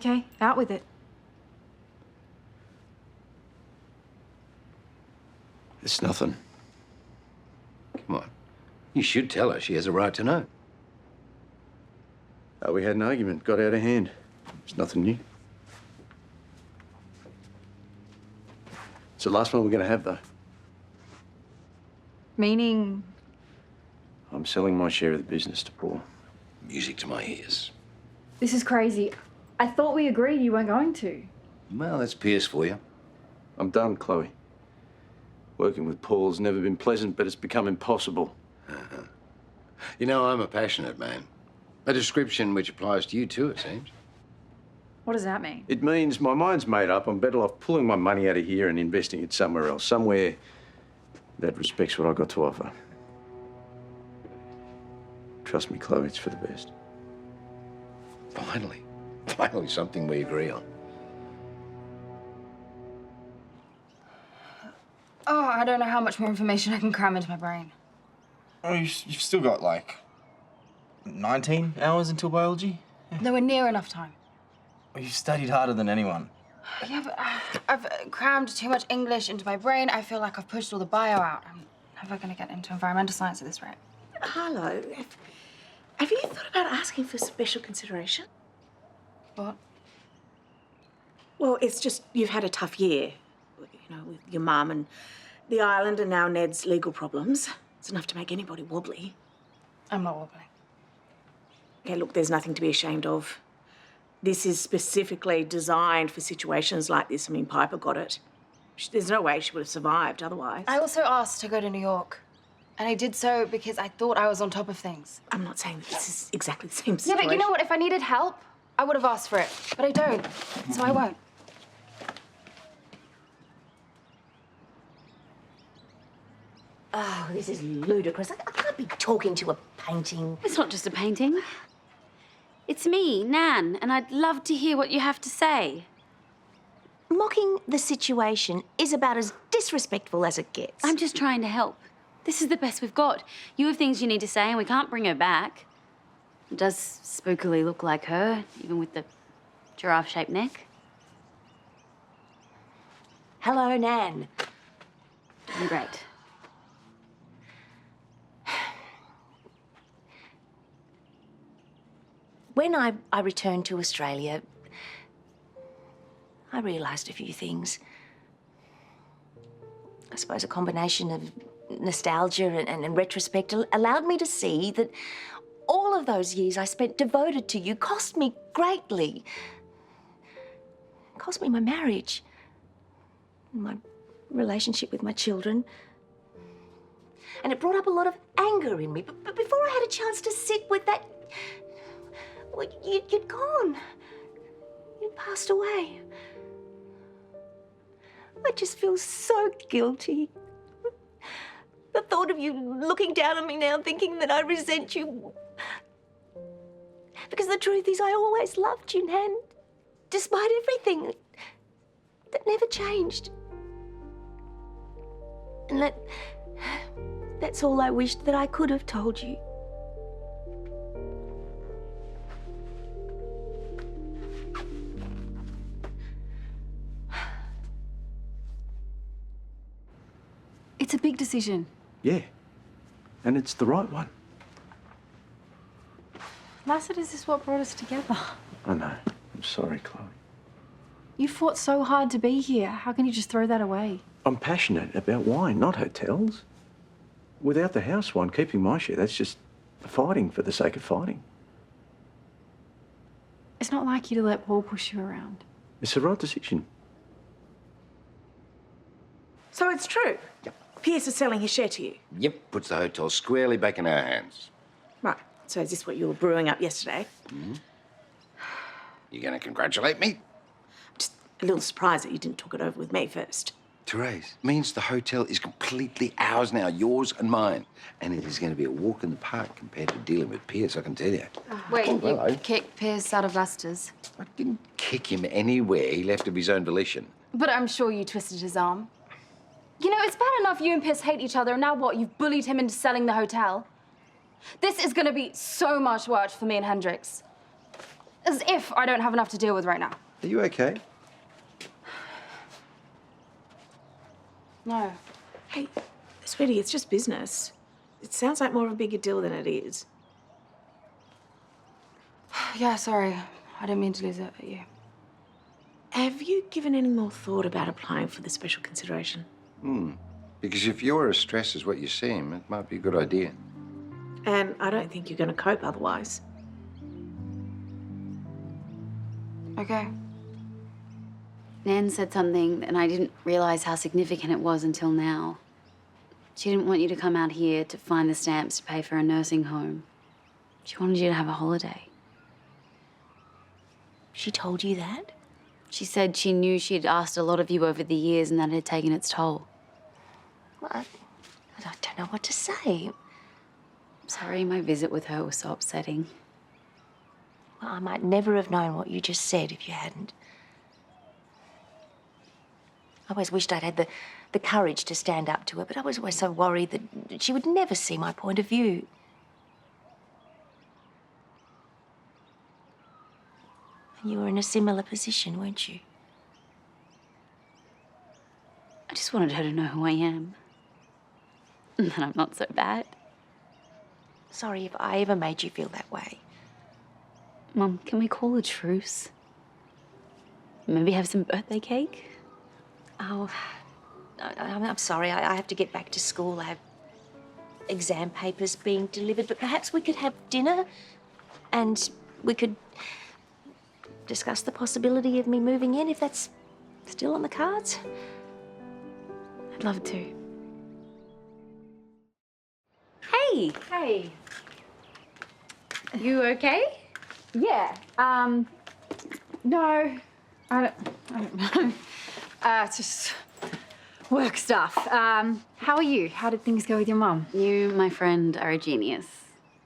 Okay, out with it. It's nothing. Come on. You should tell her. She has a right to know. Oh, we had an argument. Got out of hand. It's nothing new. It's the last one we're going to have, though. Meaning? I'm selling my share of the business to Paul. Music to my ears. This is crazy. I thought we agreed you weren't going to. Well, that's Pierce for you. I'm done, Chloe. Working with Paul's never been pleasant, but it's become impossible. You know, I'm a passionate man. A description which applies to you too, it seems. What does that mean? It means my mind's made up. I'm better off pulling my money out of here and investing it somewhere else. Somewhere that respects what I've got to offer. Trust me, Chloe, it's for the best. Finally. Finally something we agree on. Oh, I don't know how much more information I can cram into my brain. Oh, you've still got, like, 19 hours until biology? Nowhere near enough time. Well, you've studied harder than anyone. Yeah, but I've crammed too much English into my brain. I feel like I've pushed all the bio out. I'm never going to get into environmental science at this rate. Harlow, have you thought about asking for special consideration? What? Well, it's just you've had a tough year, you know, with your mum and the island and now Ned's legal problems. It's enough to make anybody wobbly. I'm not wobbling. Okay, look, there's nothing to be ashamed of. This is specifically designed for situations like this. I mean, Piper got it. There's no way she would have survived otherwise. I also asked to go to New York. And I did so because I thought I was on top of things. I'm not saying that this is exactly the same Yeah, situation. but you know what? If I needed help, I would have asked for it. But I don't, so I won't. Oh, this is ludicrous. I can't be talking to a painting. It's not just a painting. It's me, Nan, and I'd love to hear what you have to say. Mocking the situation is about as disrespectful as it gets. I'm just trying to help. This is the best we've got. You have things you need to say, and we can't bring her back. It does spookily look like her, even with the giraffe-shaped neck. Hello, Nan. Doing great. When I returned to Australia, I realised a few things. I suppose a combination of nostalgia and retrospect allowed me to see that all of those years I spent devoted to you cost me greatly. Cost me my marriage, my relationship with my children. And it brought up a lot of anger in me. But before I had a chance to sit with that, well, you'd gone. You'd passed away. I just feel so guilty. The thought of you looking down on me now, thinking that I resent you. Because the truth is, I always loved you, Nan. Despite everything. That never changed. And that's all I wished that I could have told you. It's a big decision. Yeah. And it's the right one. Lassiters is what brought us together. I know. I'm sorry, Chloe. You fought so hard to be here. How can you just throw that away? I'm passionate about wine, not hotels. Without the house one, keeping my share, that's just fighting for the sake of fighting. It's not like you to let Paul push you around. It's the right decision. So it's true? Yep. Pierce is selling his share to you? Yep, puts the hotel squarely back in our hands. Right. So is this what you were brewing up yesterday? Mm-hmm. You gonna congratulate me? I'm just a little surprised that you didn't talk it over with me first. Terese, means the hotel is completely ours now, yours and mine. And it is going to be a walk in the park compared to dealing with Pierce, I can tell you. Wait, Oh, hello. you kicked Pierce out of Lassiters? I didn't kick him anywhere. He left of his own volition. But I'm sure you twisted his arm. You know, it's bad enough you and Pierce hate each other, and now what? You've bullied him into selling the hotel? This is going to be so much work for me and Hendrix. As if I don't have enough to deal with right now. Are you okay? No. Hey, sweetie, it's just business. It sounds like more of a bigger deal than it is. Yeah, sorry. I didn't mean to lose it at you. Have you given any more thought about applying for the special consideration? Because if you're as stressed as what you seem, it might be a good idea. And I don't think you're going to cope otherwise. Okay. Nan said something, and I didn't realise how significant it was until now. She didn't want you to come out here to find the stamps to pay for a nursing home. She wanted you to have a holiday. She told you that? She said she knew she'd asked a lot of you over the years and that it had taken its toll. Well, I don't know what to say. I'm sorry my visit with her was so upsetting. Well, I might never have known what you just said if you hadn't. I always wished I'd had the courage to stand up to her, but I was always so worried that she would never see my point of view. And you were in a similar position, weren't you? I just wanted her to know who I am. And that I'm not so bad. Sorry if I ever made you feel that way. Mum, can we call a truce? Maybe have some birthday cake? Oh, I'm sorry. I have to get back to school. I have exam papers being delivered, but perhaps we could have dinner and we could discuss the possibility of me moving in, if that's still on the cards. I'd love to. Hey! Hey. You okay? Yeah. No. I don't know. It's just work stuff. How are you? How did things go with your mum? You, my friend, are a genius.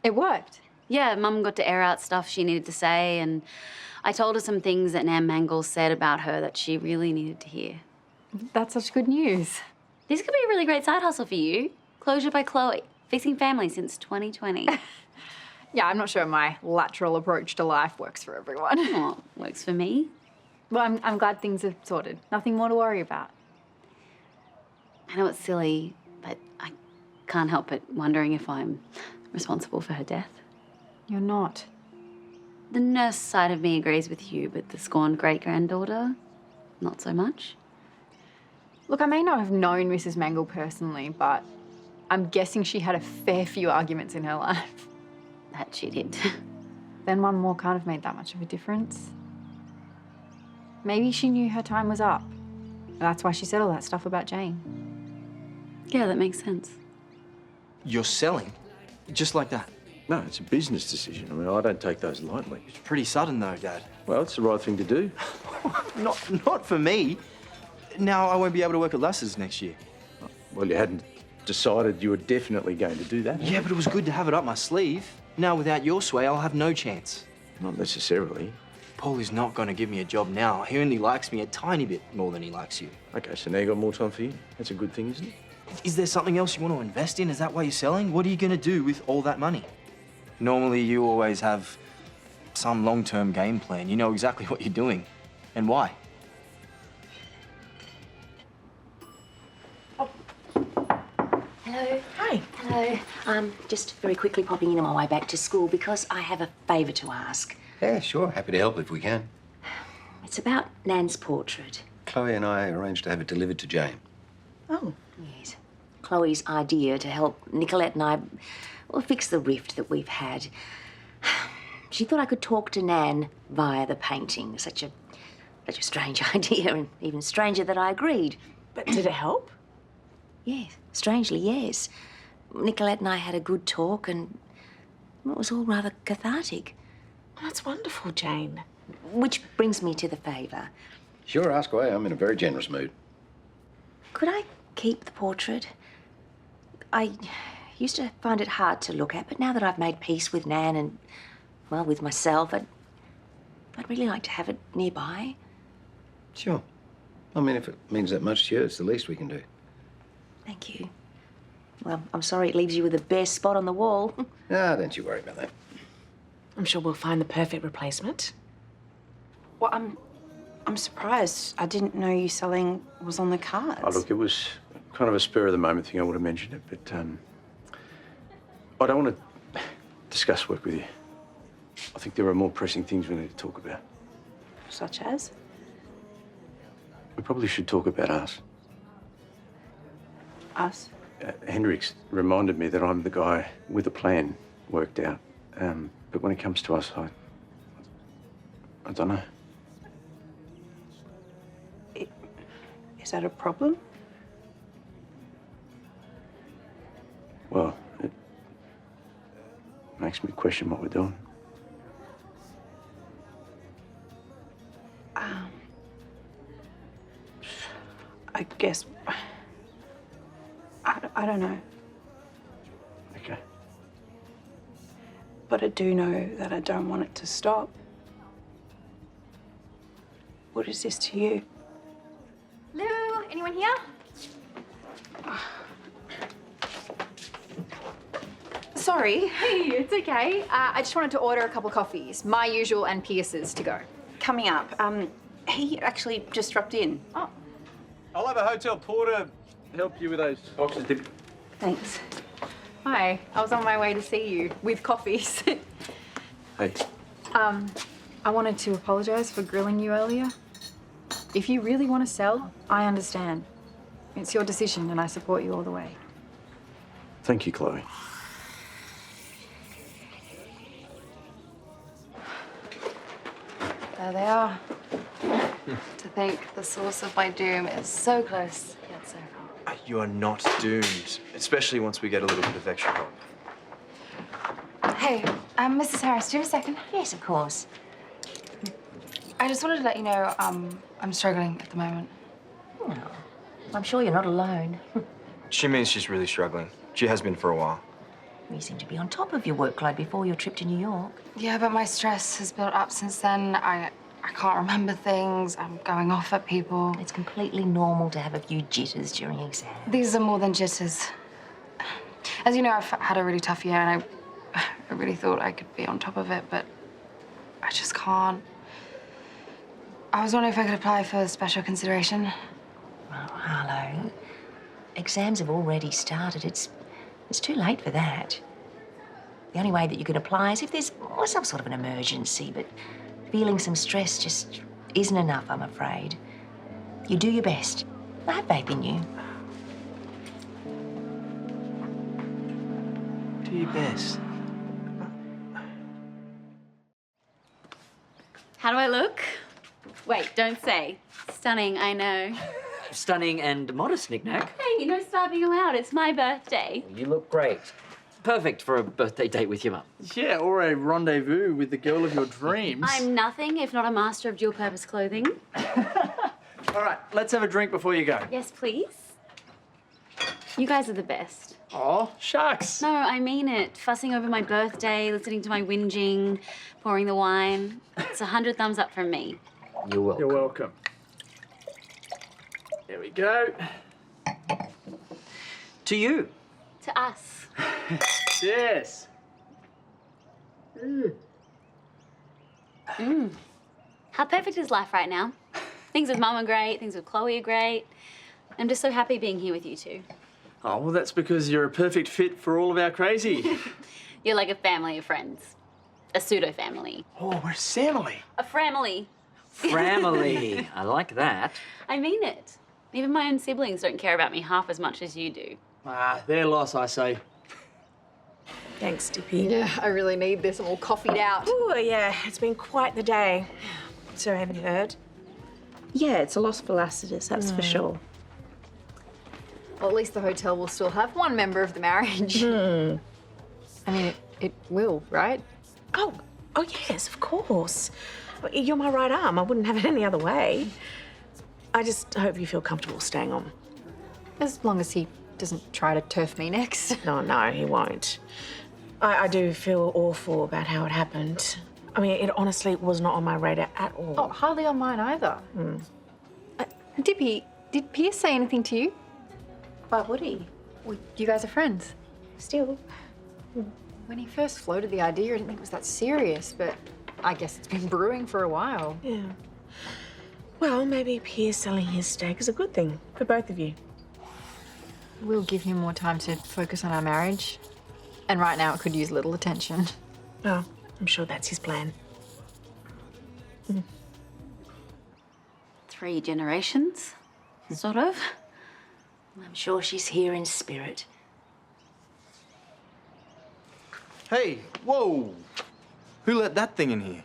It worked. Yeah, Mum got to air out stuff she needed to say, and I told her some things that Nan Mangles said about her that she really needed to hear. That's such good news. This could be a really great side hustle for you. Closure by Chloe. Fixing families since 2020. Yeah, I'm not sure my lateral approach to life works for everyone. Oh, works for me. Well, I'm glad things are sorted. Nothing more to worry about. I know it's silly, but I can't help but wondering if I'm responsible for her death. You're not. The nurse side of me agrees with you, but the scorned great-granddaughter, not so much. Look, I may not have known Mrs. Mangle personally, but I'm guessing she had a fair few arguments in her life. That she did. Then one more can't have made that much of a difference. Maybe she knew her time was up. That's why she said all that stuff about Jane. Yeah, that makes sense. You're selling? Just like that? No, it's a business decision. I mean, I don't take those lightly. It's pretty sudden, though, Dad. Well, it's the right thing to do. Not for me. Now I won't be able to work at Lassiters next year. Well, you hadn't decided you were definitely going to do that. Yeah, but it was good to have it up my sleeve. Now, without your sway, I'll have no chance. Not necessarily. Paul is not going to give me a job now. He only likes me a tiny bit more than he likes you. Okay, so now you got more time for you. That's a good thing, isn't it? Is there something else you want to invest in? Is that why you're selling? What are you going to do with all that money? Normally, you always have some long-term game plan. You know exactly what you're doing and why. Hello. Hi. Hello. Just very quickly popping in on my way back to school because I have a favour to ask. Yeah, sure. Happy to help if we can. It's about Nan's portrait. Chloe and I arranged to have it delivered to Jane. Oh. Yes. Chloe's idea to help Nicolette and I, well, fix the rift that we've had. She thought I could talk to Nan via the painting. Such a strange idea, and even stranger that I agreed. But did it help? Yes, strangely, yes. Nicolette and I had a good talk, and it was all rather cathartic. That's wonderful, Jane. Which brings me to the favour. Sure, ask away. I'm in a very generous mood. Could I keep the portrait? I used to find it hard to look at, but now that I've made peace with Nan and, well, with myself, I'd really like to have it nearby. Sure. I mean, if it means that much to you, it's the least we can do. Thank you. Well, I'm sorry it leaves you with the bare spot on the wall. Ah, don't you worry about that. I'm sure we'll find the perfect replacement. Well, I'm surprised. I didn't know you selling was on the cards. Oh, look, it was kind of a spur of the moment thing. I would have mentioned it, but I don't want to discuss work with you. I think there are more pressing things we need to talk about. Such as? We probably should talk about us. Us? Hendricks reminded me that I'm the guy with a plan worked out. But when it comes to us, I don't know. Is that a problem? Well, it makes me question what we're doing. I guess... I don't know. Okay. But I do know that I don't want it to stop. What is this to you? Hello, anyone here? Sorry. Hey, it's okay. I just wanted to order a couple coffees, my usual and Pierce's to go. Coming up. He actually just dropped in. Oh. I'll have a hotel porter help you with those boxes, Dipi. Thanks. Hi, I was on my way to see you with coffees. Hey. I wanted to apologise for grilling you earlier. If you really want to sell, I understand. It's your decision and I support you all the way. Thank you, Chloe. There they are. To think the source of my doom is so close, yet so far. You are not doomed, especially once we get a little bit of extra help. Hey, Mrs. Harris, do you have a second? Yes, of course. I just wanted to let you know I'm struggling at the moment. Oh, I'm sure you're not alone. She means she's really struggling. She has been for a while. You seem to be on top of your workload before your trip to New York. Yeah, but my stress has built up since then. I can't remember things. I'm going off at people. It's completely normal to have a few jitters during exams. These are more than jitters. As you know, I've had a really tough year and I really thought I could be on top of it, but I just can't. I was wondering if I could apply for special consideration. Well, Harlow, exams have already started. It's too late for that. The only way that you can apply is if there's some sort of an emergency, but feeling some stress just isn't enough, I'm afraid. You do your best. I have faith in you. Do your best. How do I look? Wait, don't say. Stunning, I know. Stunning and modest, knick-knack. Hey, no starving allowed. It's my birthday. You look great. Perfect for a birthday date with your mum. Yeah, or a rendezvous with the girl of your dreams. I'm nothing if not a master of dual-purpose clothing. All right, let's have a drink before you go. Yes, please. You guys are the best. Oh, shucks. No, I mean it. Fussing over my birthday, listening to my whinging, pouring the wine. It's 100 thumbs up from me. You're welcome. You're welcome. There we go. To you. To us. Yes. How perfect is life right now? Things with Mum are great, things with Chloe are great. I'm just so happy being here with you two. Oh, well, that's because you're a perfect fit for all of our crazy. You're like a family of friends. A pseudo-family. Oh, we're family. A family. Family. I like that. I mean it. Even my own siblings don't care about me half as much as you do. Ah, their loss, I say. Thanks, Dipi. Yeah, I really need this. I'm all coffeeed out. Oh, yeah, it's been quite the day. So, have you heard? Yeah, it's a loss for Lassiters, that's for sure. Well, at least the hotel will still have one member of the marriage. I mean, it will, right? Oh, yes, of course. You're my right arm. I wouldn't have it any other way. I just hope you feel comfortable staying on. As long as he doesn't try to turf me next. No, he won't. I do feel awful about how it happened. I mean, it honestly was not on my radar at all. Oh, hardly on mine either. Dipi, did Pierce say anything to you? Why would he? Well, you guys are friends. Still. When he first floated the idea, I didn't think it was that serious, but I guess it's been brewing for a while. Yeah. Well, maybe Pierce selling his stake is a good thing for both of you. We'll give him more time to focus on our marriage. And right now it could use little attention. Oh, I'm sure that's his plan. 3 generations, sort of. I'm sure she's here in spirit. Hey, whoa! Who let that thing in here?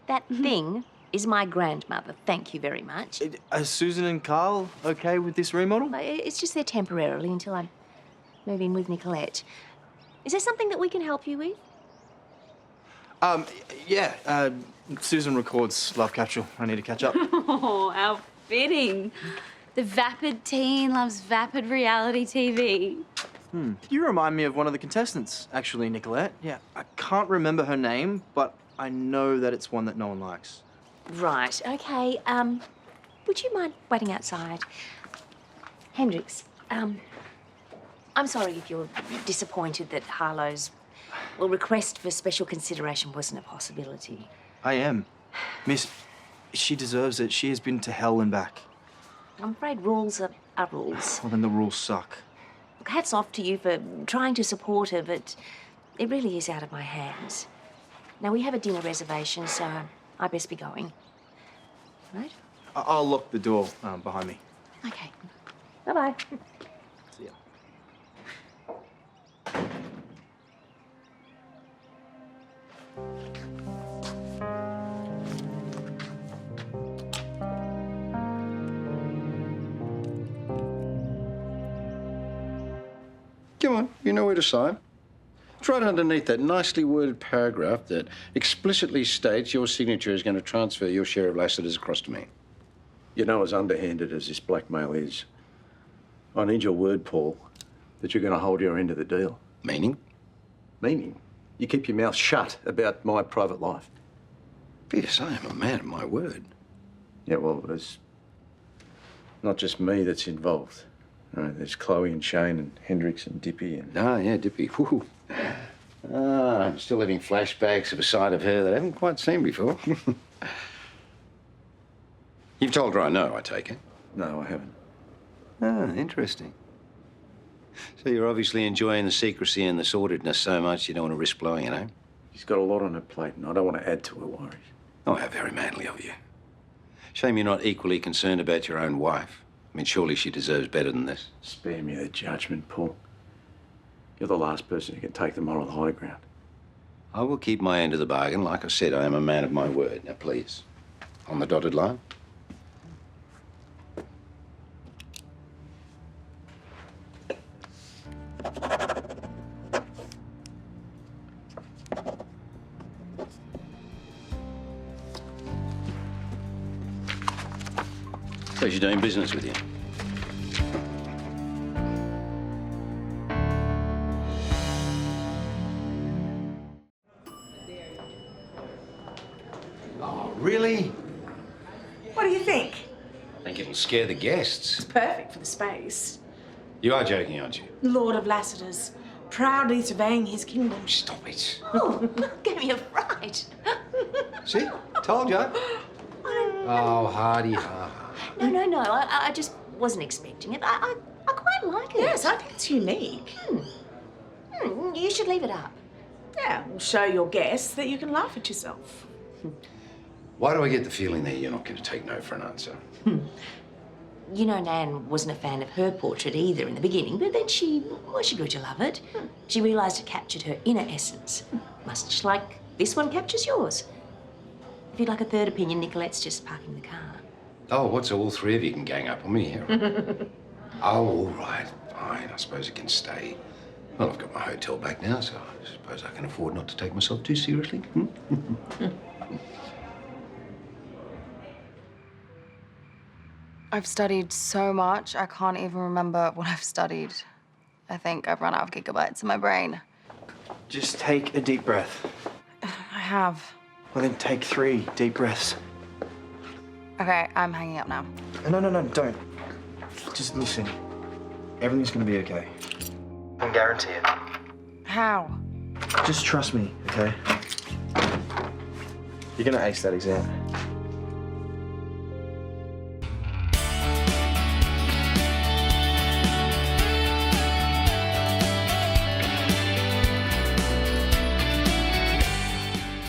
That thing is my grandmother. Thank you very much. Are Susan and Karl okay with this remodel? It's just there temporarily until I move in with Nicolette. Is there something that we can help you with? Yeah. Susan records Love Capsule. I need to catch up. Oh, how fitting. The vapid teen loves vapid reality TV. You remind me of one of the contestants, actually, Nicolette. Yeah, I can't remember her name, but I know that it's one that no one likes. Right, okay. Would you mind waiting outside? Hendrix, I'm sorry if you're disappointed that Harlow's, request for special consideration wasn't a possibility. I am. Miss, she deserves it. She has been to hell and back. I'm afraid rules are rules. Well, then the rules suck. Look, hats off to you for trying to support her, but it really is out of my hands. Now, we have a dinner reservation, so I best be going. Right? I'll lock the door behind me. Okay. Bye-bye. See ya. Come on, you know where to sign. It's right underneath that nicely worded paragraph that explicitly states your signature is going to transfer your share of Lassiters across to me. You know, as underhanded as this blackmail is, I need your word, Paul, that you're going to hold your end of the deal. Meaning? Meaning, you keep your mouth shut about my private life. Yes, I am a man of my word. Yeah, well, there's not just me that's involved. There's Chloe and Shane and Hendrix and Dipi and... Ah, yeah, Dipi. Whew. I'm still having flashbacks of a side of her that I haven't quite seen before. You've told her I know, I take it? No, I haven't. Ah, interesting. So you're obviously enjoying the secrecy and the sordidness so much you don't want to risk blowing it, eh? She's got a lot on her plate and I don't want to add to her worries. Oh, how very manly of you. Shame you're not equally concerned about your own wife. I mean, surely she deserves better than this. Spare me the judgment, Paul. You're the last person who can take the moral high ground. I will keep my end of the bargain. Like I said, I am a man of my word. Now, please, on the dotted line. Pleasure doing business with you. Oh, really? What do you think? I think it'll scare the guests. It's perfect for the space. You are joking, aren't you? Lord of Lassiters, proudly surveying his kingdom. Stop it. Oh, gave me a fright. See? Told you. Oh, hardy ha. No. I just wasn't expecting it. I quite like it. Yes, I think it's unique. You should leave it up. Yeah, we'll show your guests that you can laugh at yourself. Why do I get the feeling that you're not going to take no for an answer? You know, Nan wasn't a fan of her portrait either in the beginning, but then she grew to love it. She realised it captured her inner essence, much like this one captures yours. If you'd like a third opinion, Nicolette's just parking the car. Oh, what, so all three of you can gang up on me here? Oh, all right, fine. I suppose it can stay. Well, I've got my hotel back now, so I suppose I can afford not to take myself too seriously. I've studied so much, I can't even remember what I've studied. I think I've run out of gigabytes in my brain. Just take a deep breath. I have. Well, then take 3 deep breaths. Okay, I'm hanging up now. No, don't. Just listen. Everything's gonna be okay. I can guarantee it. How? Just trust me, okay? You're gonna ace that exam.